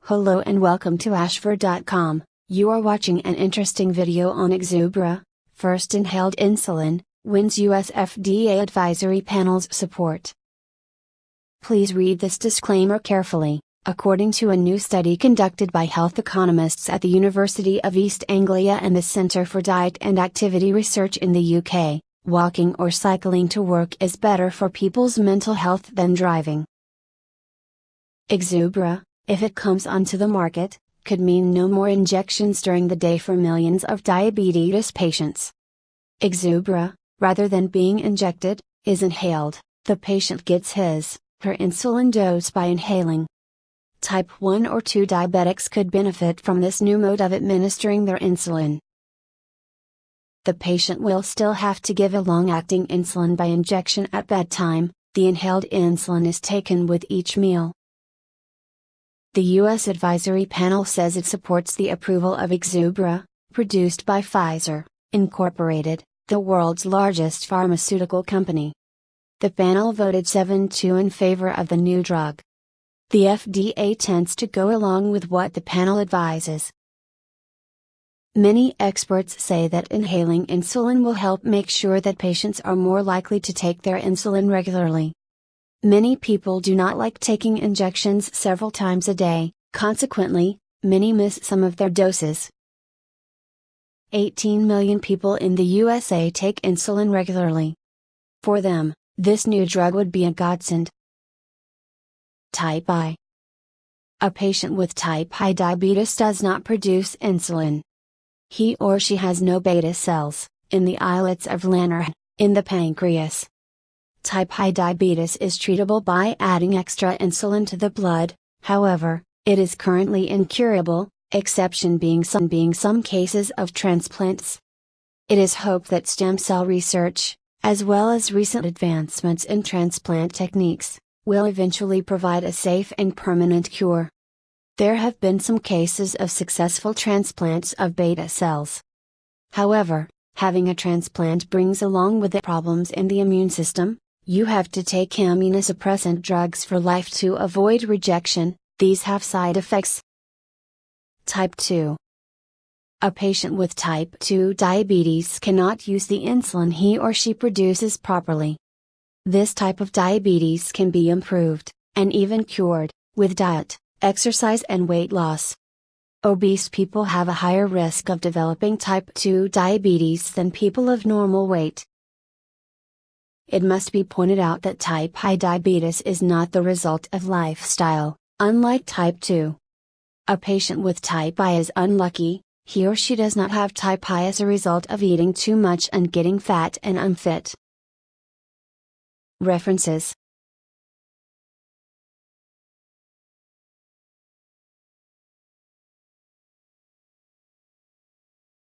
Hello and welcome to ashford.com. You are watching an interesting video on Exubera, first inhaled insulin, wins US FDA Advisory Panel's support. Please read this disclaimer carefully. According to a new study conducted by health economists at the University of East Anglia and the Centre for Diet and Activity Research in the UK, walking or cycling to work is better for people's mental health than driving. Exubera, if it comes onto the market, could mean no more injections during the day for millions of diabetes patients. Exubera, rather than being injected, is inhaled. The patient gets her insulin dose by inhaling. Type 1 or 2 diabetics could benefit from this new mode of administering their insulin. The patient will still have to give a long-acting insulin by injection at bedtime. The inhaled insulin is taken with each meal. The US Advisory Panel says it supports the approval of Exubera, produced by Pfizer, Incorporated, the world's largest pharmaceutical company. The panel voted 7-2 in favor of the new drug. The FDA tends to go along with what the panel advises. Many experts say that inhaling insulin will help make sure that patients are more likely to take their insulin regularly. Many people do not like taking injections several times a day, consequently, many miss some of their doses. 18 million people in the USA take insulin regularly. For them, this new drug would be a godsend. Type I. A patient with type I diabetes does not produce insulin. He or she has no beta cells, in the islets of Langerhans, in the pancreas. Type I diabetes is treatable by adding extra insulin to the blood, however, it is currently incurable, exception being some cases of transplants. It is hoped that stem cell research, as well as recent advancements in transplant techniques, will eventually provide a safe and permanent cure. There have been some cases of successful transplants of beta cells. However, having a transplant brings along with it problems in the immune system. You have to take immunosuppressant drugs for life to avoid rejection. These have side effects. Type 2. A patient with type 2 diabetes cannot use the insulin he or she produces properly. This type of diabetes can be improved, and even cured, with diet, exercise and weight loss. Obese people have a higher risk of developing type 2 diabetes than people of normal weight. It must be pointed out that type I diabetes is not the result of lifestyle, unlike type 2. A patient with type I is unlucky. He or she does not have type I as a result of eating too much and getting fat and unfit. References